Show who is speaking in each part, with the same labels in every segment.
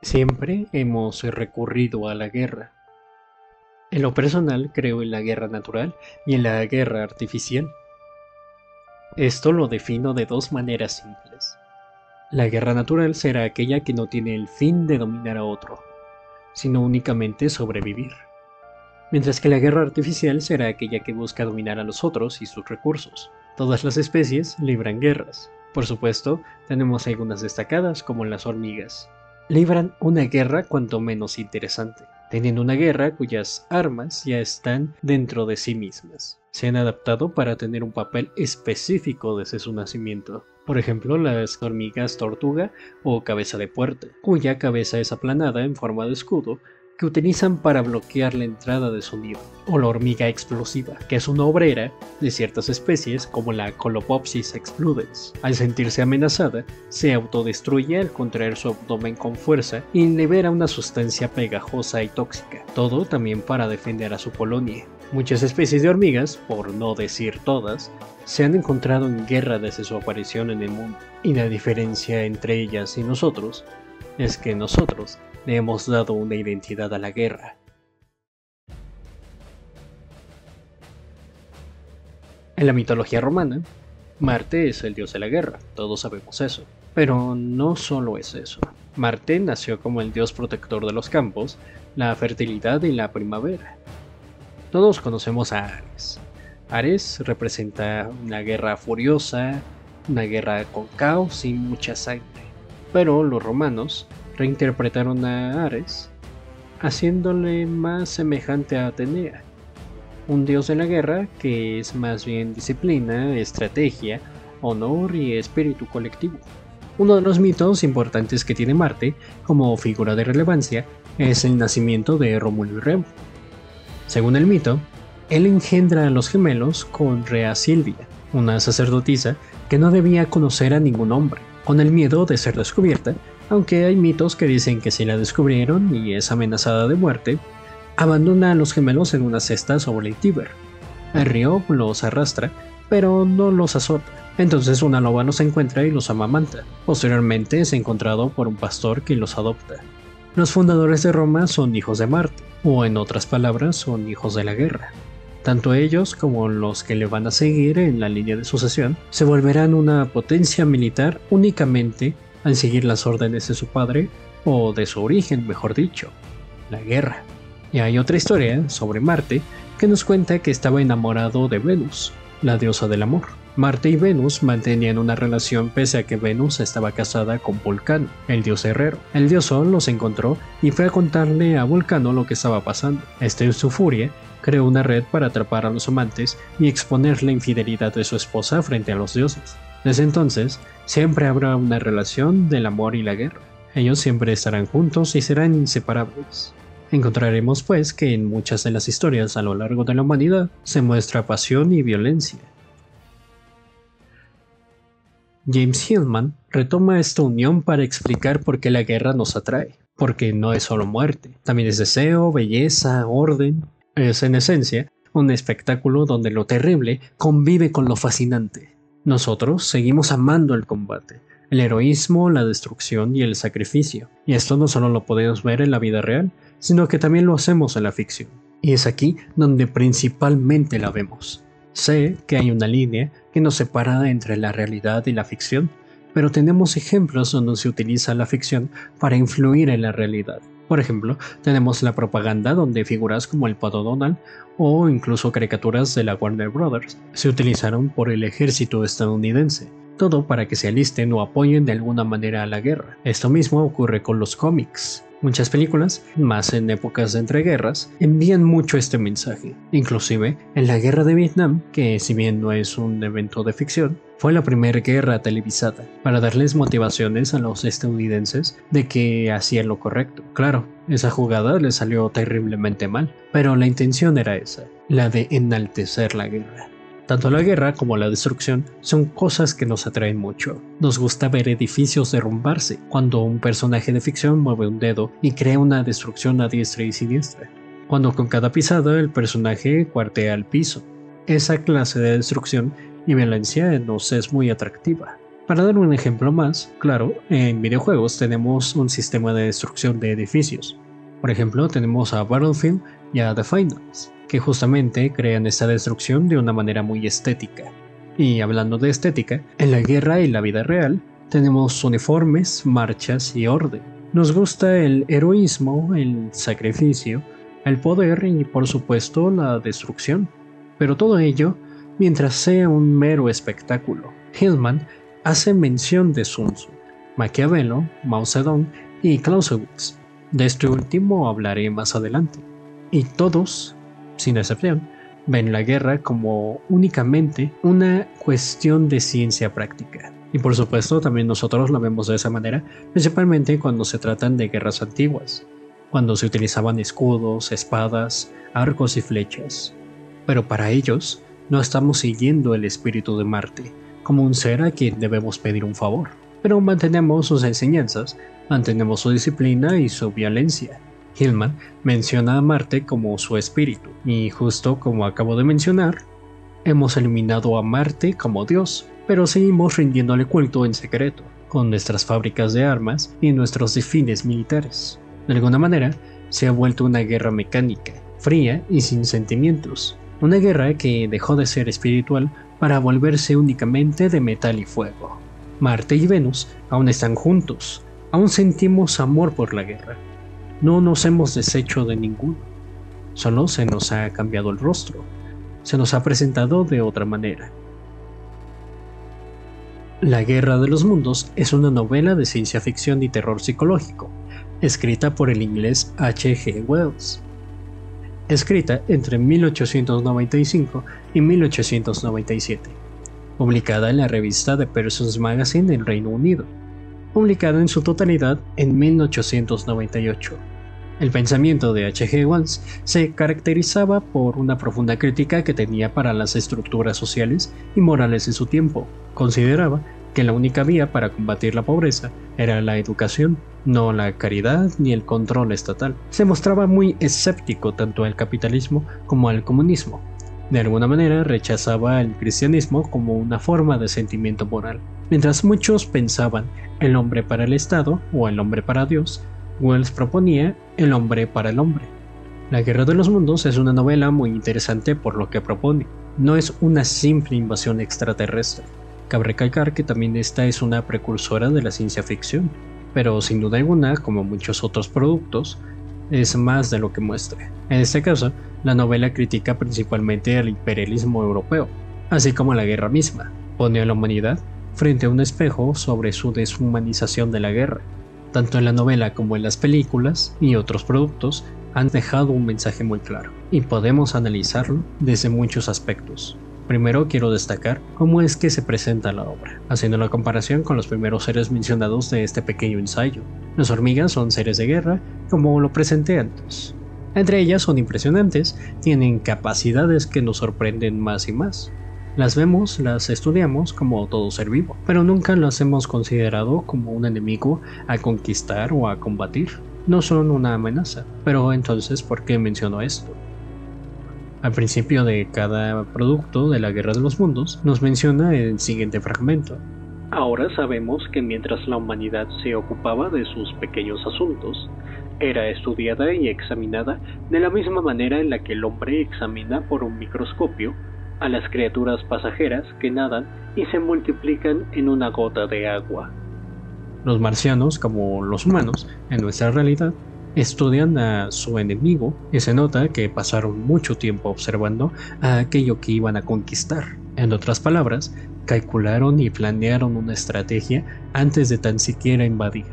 Speaker 1: Siempre hemos recurrido a la guerra. En lo personal, creo en la guerra natural y en la guerra artificial. Esto lo defino de dos maneras simples. La guerra natural será aquella que no tiene el fin de dominar a otro, sino únicamente sobrevivir. Mientras que la guerra artificial será aquella que busca dominar a los otros y sus recursos. Todas las especies libran guerras. Por supuesto, tenemos algunas destacadas como las hormigas. Libran una guerra cuanto menos interesante, teniendo una guerra cuyas armas ya están dentro de sí mismas. Se han adaptado para tener un papel específico desde su nacimiento. Por ejemplo, las hormigas tortuga o cabeza de puerta, cuya cabeza es aplanada en forma de escudo que utilizan para bloquear la entrada de su nido, o la hormiga explosiva, que es una obrera de ciertas especies como la Colobopsis excludens. Al sentirse amenazada, se autodestruye al contraer su abdomen con fuerza y libera una sustancia pegajosa y tóxica, todo también para defender a su colonia. Muchas especies de hormigas, por no decir todas, se han encontrado en guerra desde su aparición en el mundo, y la diferencia entre ellas y nosotros es que nosotros le hemos dado una identidad a la guerra. En la mitología romana, Marte es el dios de la guerra, todos sabemos eso. Pero no solo es eso. Marte nació como el dios protector de los campos, la fertilidad y la primavera. Todos conocemos a Ares. Ares representa una guerra furiosa, una guerra con caos y mucha sangre. Pero los romanos reinterpretaron a Ares, haciéndole más semejante a Atenea, un dios de la guerra que es más bien disciplina, estrategia, honor y espíritu colectivo. Uno de los mitos importantes que tiene Marte como figura de relevancia es el nacimiento de Rómulo y Remo. Según el mito, él engendra a los gemelos con Rea Silvia, una sacerdotisa que no debía conocer a ningún hombre, con el miedo de ser descubierta, aunque hay mitos que dicen que si la descubrieron y es amenazada de muerte, abandona a los gemelos en una cesta sobre el Tíber. El río los arrastra, pero no los azota. Entonces una loba los encuentra y los amamanta. Posteriormente es encontrado por un pastor que los adopta. Los fundadores de Roma son hijos de Marte, o en otras palabras, son hijos de la guerra. Tanto ellos como los que le van a seguir en la línea de sucesión se volverán una potencia militar únicamente al seguir las órdenes de su padre, o de su origen, mejor dicho, la guerra. Y hay otra historia sobre Marte que nos cuenta que estaba enamorado de Venus, la diosa del amor. Marte y Venus mantenían una relación pese a que Venus estaba casada con Vulcano, el dios herrero. El dios Sol los encontró y fue a contarle a Vulcano lo que estaba pasando. Este, en su furia, creó una red para atrapar a los amantes y exponer la infidelidad de su esposa frente a los dioses. Desde entonces, siempre habrá una relación del amor y la guerra. Ellos siempre estarán juntos y serán inseparables. Encontraremos pues que en muchas de las historias a lo largo de la humanidad se muestra pasión y violencia. James Hillman retoma esta unión para explicar por qué la guerra nos atrae, porque no es solo muerte, también es deseo, belleza, orden. Es en esencia un espectáculo donde lo terrible convive con lo fascinante. Nosotros seguimos amando el combate, el heroísmo, la destrucción y el sacrificio, y esto no solo lo podemos ver en la vida real, sino que también lo hacemos en la ficción. Y es aquí donde principalmente la vemos. Sé que hay una línea que nos separa entre la realidad y la ficción, pero tenemos ejemplos donde se utiliza la ficción para influir en la realidad. Por ejemplo, tenemos la propaganda donde figuras como el Pato Donald o incluso caricaturas de la Warner Brothers se utilizaron por el ejército estadounidense, todo para que se alisten o apoyen de alguna manera a la guerra. Esto mismo ocurre con los cómics. Muchas películas, más en épocas de entreguerras, envían mucho este mensaje. Inclusive, en la guerra de Vietnam, que si bien no es un evento de ficción, fue la primera guerra televisada, para darles motivaciones a los estadounidenses de que hacían lo correcto. Claro, esa jugada les salió terriblemente mal, pero la intención era esa, la de enaltecer la guerra. Tanto la guerra como la destrucción son cosas que nos atraen mucho. Nos gusta ver edificios derrumbarse, cuando un personaje de ficción mueve un dedo y crea una destrucción a diestra y siniestra. Cuando con cada pisada el personaje cuartea el piso. Esa clase de destrucción y violencia nos es muy atractiva. Para dar un ejemplo más, claro, en videojuegos tenemos un sistema de destrucción de edificios. Por ejemplo, tenemos a Battlefield y a The Finals, que justamente crean esta destrucción de una manera muy estética. Y hablando de estética, en la guerra y la vida real, tenemos uniformes, marchas y orden. Nos gusta el heroísmo, el sacrificio, el poder y por supuesto la destrucción. Pero todo ello mientras sea un mero espectáculo. Hillman hace mención de Sun Tzu, Maquiavelo, Mao Zedong y Clausewitz. De este último hablaré más adelante. Y todos, sin excepción, ven la guerra como únicamente una cuestión de ciencia práctica. Y por supuesto también nosotros la vemos de esa manera, principalmente cuando se tratan de guerras antiguas, cuando se utilizaban escudos, espadas, arcos y flechas. Pero para ellos, no estamos siguiendo el espíritu de Marte, como un ser a quien debemos pedir un favor, pero mantenemos sus enseñanzas, mantenemos su disciplina y su violencia. Hillman menciona a Marte como su espíritu, y justo como acabo de mencionar, hemos eliminado a Marte como Dios, pero seguimos rindiéndole culto en secreto, con nuestras fábricas de armas y nuestros fines militares. De alguna manera, se ha vuelto una guerra mecánica, fría y sin sentimientos. Una guerra que dejó de ser espiritual para volverse únicamente de metal y fuego. Marte y Venus aún están juntos, aún sentimos amor por la guerra. No nos hemos deshecho de ninguno, solo se nos ha cambiado el rostro, se nos ha presentado de otra manera. La Guerra de los Mundos es una novela de ciencia ficción y terror psicológico, escrita por el inglés H.G. Wells. Escrita entre 1895 y 1897, publicada en la revista The Person's Magazine en Reino Unido, publicada en su totalidad en 1898. El pensamiento de H.G. Wells se caracterizaba por una profunda crítica que tenía para las estructuras sociales y morales de su tiempo. Consideraba que la única vía para combatir la pobreza era la educación, no la caridad ni el control estatal. Se mostraba muy escéptico tanto al capitalismo como al comunismo. De alguna manera rechazaba el cristianismo como una forma de sentimiento moral. Mientras muchos pensaban el hombre para el Estado o el hombre para Dios, Wells proponía el hombre para el hombre. La Guerra de los Mundos es una novela muy interesante por lo que propone. No es una simple invasión extraterrestre. Cabe recalcar que también esta es una precursora de la ciencia ficción, pero sin duda alguna, como muchos otros productos, es más de lo que muestra. En este caso, la novela critica principalmente al imperialismo europeo, así como la guerra misma. Pone a la humanidad frente a un espejo sobre su deshumanización de la guerra. Tanto en la novela como en las películas y otros productos han dejado un mensaje muy claro, y podemos analizarlo desde muchos aspectos. Primero quiero destacar cómo es que se presenta la obra, haciendo la comparación con los primeros seres mencionados de este pequeño ensayo. Las hormigas son seres de guerra, como lo presenté antes. Entre ellas son impresionantes, tienen capacidades que nos sorprenden más y más. Las vemos, las estudiamos como todo ser vivo, pero nunca las hemos considerado como un enemigo a conquistar o a combatir. No son una amenaza, pero entonces, ¿por qué menciono esto? Al principio de cada producto de la Guerra de los Mundos nos menciona el siguiente fragmento. Ahora sabemos que mientras la humanidad se ocupaba de sus pequeños asuntos, era estudiada y examinada de la misma manera en la que el hombre examina por un microscopio a las criaturas pasajeras que nadan y se multiplican en una gota de agua. Los marcianos, como los humanos, en nuestra realidad, estudian a su enemigo y se nota que pasaron mucho tiempo observando a aquello que iban a conquistar. En otras palabras, calcularon y planearon una estrategia antes de tan siquiera invadir.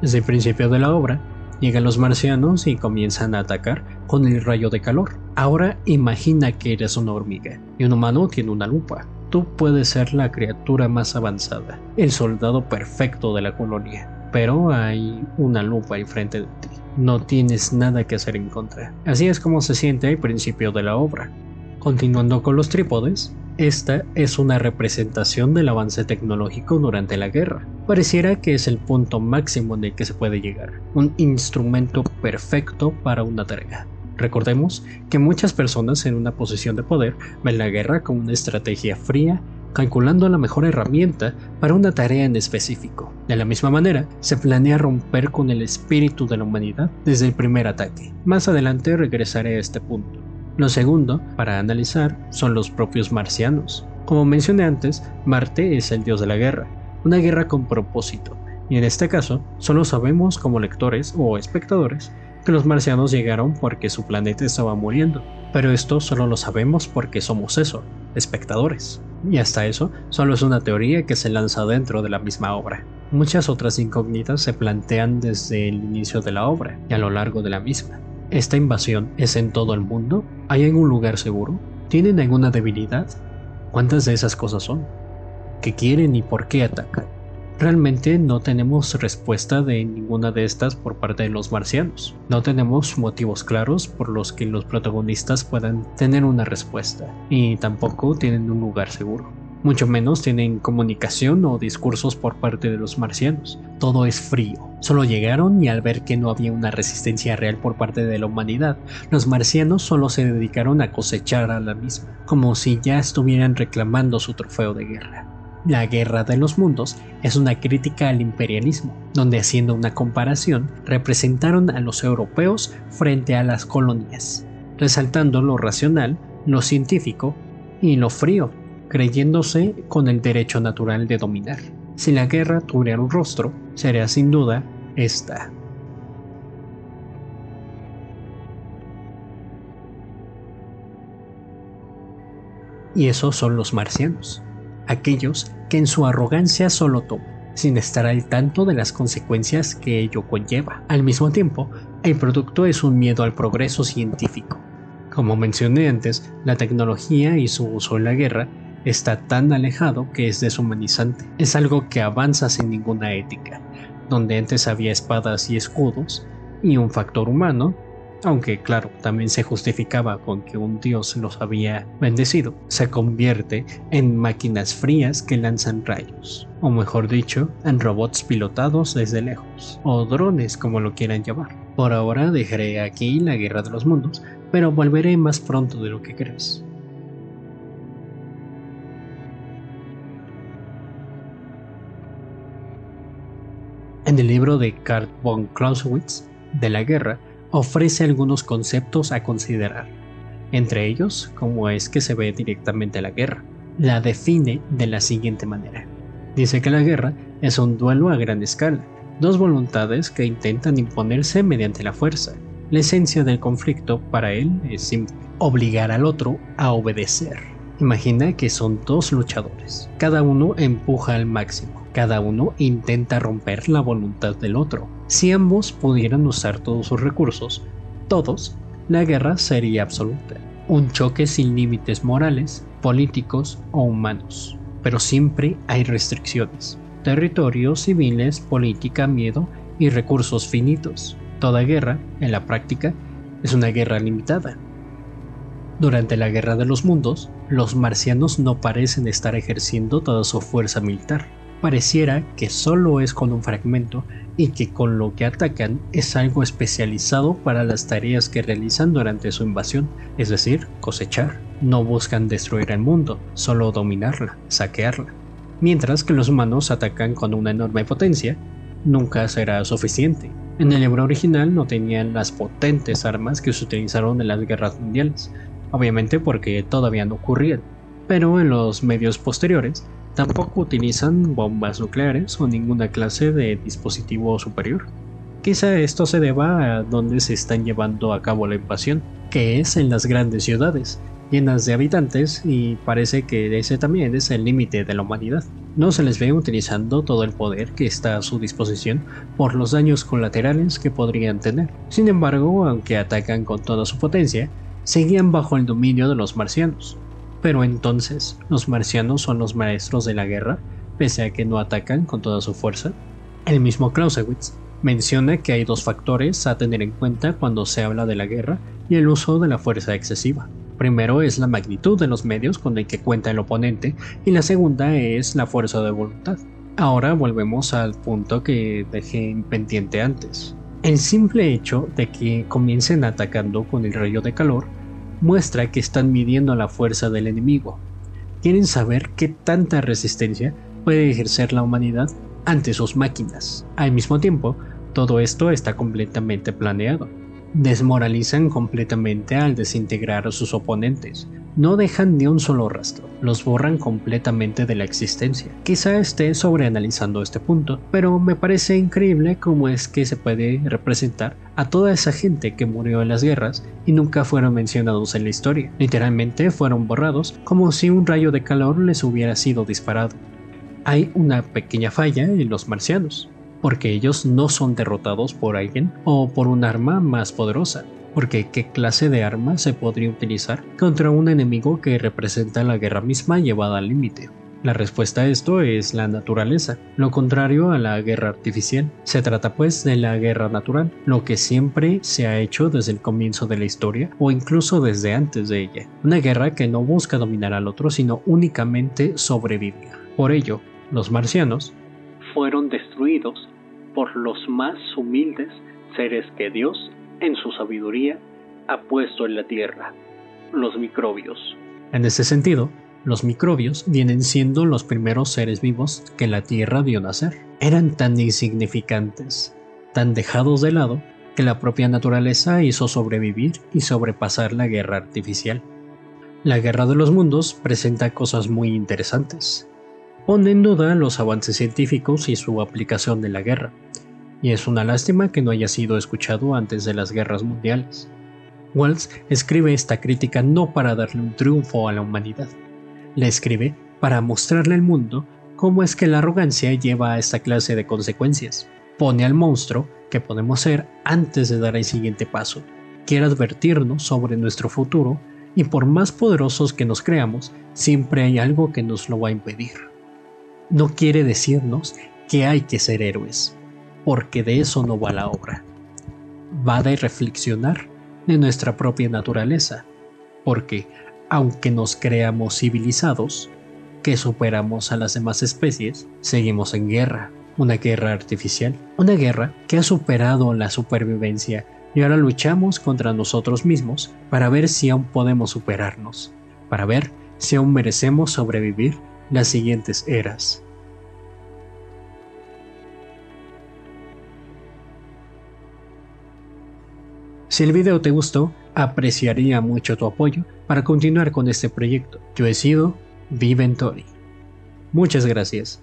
Speaker 1: Desde el principio de la obra, llegan los marcianos y comienzan a atacar con el rayo de calor. Ahora imagina que eres una hormiga y un humano tiene una lupa. Tú puedes ser la criatura más avanzada, el soldado perfecto de la colonia, pero hay una lupa enfrente de ti. No tienes nada que hacer en contra. Así es como se siente al principio de la obra. Continuando con los trípodes, esta es una representación del avance tecnológico durante la guerra. Pareciera que es el punto máximo en el que se puede llegar, un instrumento perfecto para una tarea. Recordemos que muchas personas en una posición de poder ven la guerra como una estrategia fría calculando la mejor herramienta para una tarea en específico. De la misma manera, se planea romper con el espíritu de la humanidad desde el primer ataque. Más adelante regresaré a este punto. Lo segundo, para analizar, son los propios marcianos. Como mencioné antes, Marte es el dios de la guerra, una guerra con propósito, y en este caso, solo sabemos como lectores o espectadores que los marcianos llegaron porque su planeta estaba muriendo, pero esto solo lo sabemos porque somos eso, espectadores. Y hasta eso, solo es una teoría que se lanza dentro de la misma obra. Muchas otras incógnitas se plantean desde el inicio de la obra y a lo largo de la misma. ¿Esta invasión es en todo el mundo? ¿Hay algún lugar seguro? ¿Tienen alguna debilidad? ¿Cuántas de esas cosas son? ¿Qué quieren y por qué atacan? Realmente no tenemos respuesta de ninguna de estas por parte de los marcianos. No tenemos motivos claros por los que los protagonistas puedan tener una respuesta, y tampoco tienen un lugar seguro. Mucho menos tienen comunicación o discursos por parte de los marcianos. Todo es frío. Solo llegaron y al ver que no había una resistencia real por parte de la humanidad, los marcianos solo se dedicaron a cosechar a la misma, como si ya estuvieran reclamando su trofeo de guerra. La Guerra de los Mundos es una crítica al imperialismo, donde haciendo una comparación representaron a los europeos frente a las colonias, resaltando lo racional, lo científico y lo frío, creyéndose con el derecho natural de dominar. Si la guerra tuviera un rostro, sería sin duda esta. Y esos son los marcianos, aquellos que en su arrogancia solo toman, sin estar al tanto de las consecuencias que ello conlleva. Al mismo tiempo, el producto es un miedo al progreso científico. Como mencioné antes, la tecnología y su uso en la guerra está tan alejado que es deshumanizante. Es algo que avanza sin ninguna ética, donde antes había espadas y escudos y un factor humano, aunque claro, también se justificaba con que un dios los había bendecido, se convierte en máquinas frías que lanzan rayos, o mejor dicho, en robots pilotados desde lejos, o drones como lo quieran llamar. Por ahora dejaré aquí la Guerra de los Mundos, pero volveré más pronto de lo que crees. En el libro de Karl von Clausewitz, de la guerra, ofrece algunos conceptos a considerar, entre ellos cómo es que se ve directamente la guerra. La define de la siguiente manera. Dice que la guerra es un duelo a gran escala, dos voluntades que intentan imponerse mediante la fuerza. La esencia del conflicto para él es simple: obligar al otro a obedecer. Imagina que son dos luchadores, cada uno empuja al máximo, cada uno intenta romper la voluntad del otro. Si ambos pudieran usar todos sus recursos, todos, la guerra sería absoluta. Un choque sin límites morales, políticos o humanos. Pero siempre hay restricciones. Territorios, civiles, política, miedo y recursos finitos. Toda guerra, en la práctica, es una guerra limitada. Durante la Guerra de los Mundos, los marcianos no parecen estar ejerciendo toda su fuerza militar. Pareciera que solo es con un fragmento y que con lo que atacan es algo especializado para las tareas que realizan durante su invasión, es decir, cosechar. No buscan destruir el mundo, solo dominarla, saquearla. Mientras que los humanos atacan con una enorme potencia, nunca será suficiente. En el libro original no tenían las potentes armas que se utilizaron en las guerras mundiales, obviamente porque todavía no ocurrían, pero en los medios posteriores tampoco utilizan bombas nucleares o ninguna clase de dispositivo superior. Quizá esto se deba a donde se están llevando a cabo la invasión, que es en las grandes ciudades, llenas de habitantes, y parece que ese también es el límite de la humanidad. No se les ve utilizando todo el poder que está a su disposición por los daños colaterales que podrían tener. Sin embargo, aunque atacan con toda su potencia, seguían bajo el dominio de los marcianos. Pero entonces, ¿los marcianos son los maestros de la guerra, pese a que no atacan con toda su fuerza? El mismo Clausewitz menciona que hay dos factores a tener en cuenta cuando se habla de la guerra y el uso de la fuerza excesiva. Primero es la magnitud de los medios con el que cuenta el oponente y la segunda es la fuerza de voluntad. Ahora volvemos al punto que dejé pendiente antes. El simple hecho de que comiencen atacando con el rayo de calor muestra que están midiendo la fuerza del enemigo. Quieren saber qué tanta resistencia puede ejercer la humanidad ante sus máquinas. Al mismo tiempo, todo esto está completamente planeado. Desmoralizan completamente al desintegrar a sus oponentes. No dejan ni un solo rastro, los borran completamente de la existencia. Quizá esté sobreanalizando este punto, pero me parece increíble cómo es que se puede representar a toda esa gente que murió en las guerras y nunca fueron mencionados en la historia. Literalmente fueron borrados como si un rayo de calor les hubiera sido disparado. Hay una pequeña falla en los marcianos, porque ellos no son derrotados por alguien o por un arma más poderosa. Porque ¿qué clase de arma se podría utilizar contra un enemigo que representa la guerra misma llevada al límite? La respuesta a esto es la naturaleza, lo contrario a la guerra artificial. Se trata pues de la guerra natural, lo que siempre se ha hecho desde el comienzo de la historia o incluso desde antes de ella. Una guerra que no busca dominar al otro sino únicamente sobrevivir. Por ello, los marcianos fueron destruidos por los más humildes seres que Dios, en su sabiduría, ha puesto en la Tierra, los microbios. En ese sentido, los microbios vienen siendo los primeros seres vivos que la Tierra vio nacer. Eran tan insignificantes, tan dejados de lado, que la propia naturaleza hizo sobrevivir y sobrepasar la guerra artificial. La Guerra de los Mundos presenta cosas muy interesantes. Pone en duda los avances científicos y su aplicación de la guerra, y es una lástima que no haya sido escuchado antes de las guerras mundiales. Wells escribe esta crítica no para darle un triunfo a la humanidad, la escribe para mostrarle al mundo cómo es que la arrogancia lleva a esta clase de consecuencias. Pone al monstruo que podemos ser antes de dar el siguiente paso, quiere advertirnos sobre nuestro futuro y por más poderosos que nos creamos, siempre hay algo que nos lo va a impedir. No quiere decirnos que hay que ser héroes, porque de eso no va la obra. Va de reflexionar de nuestra propia naturaleza, porque aunque nos creamos civilizados, que superamos a las demás especies, seguimos en guerra, una guerra artificial, una guerra que ha superado la supervivencia y ahora luchamos contra nosotros mismos para ver si aún podemos superarnos, para ver si aún merecemos sobrevivir las siguientes eras. Si el video te gustó, apreciaría mucho tu apoyo para continuar con este proyecto. Yo he sido Viventori. Muchas gracias.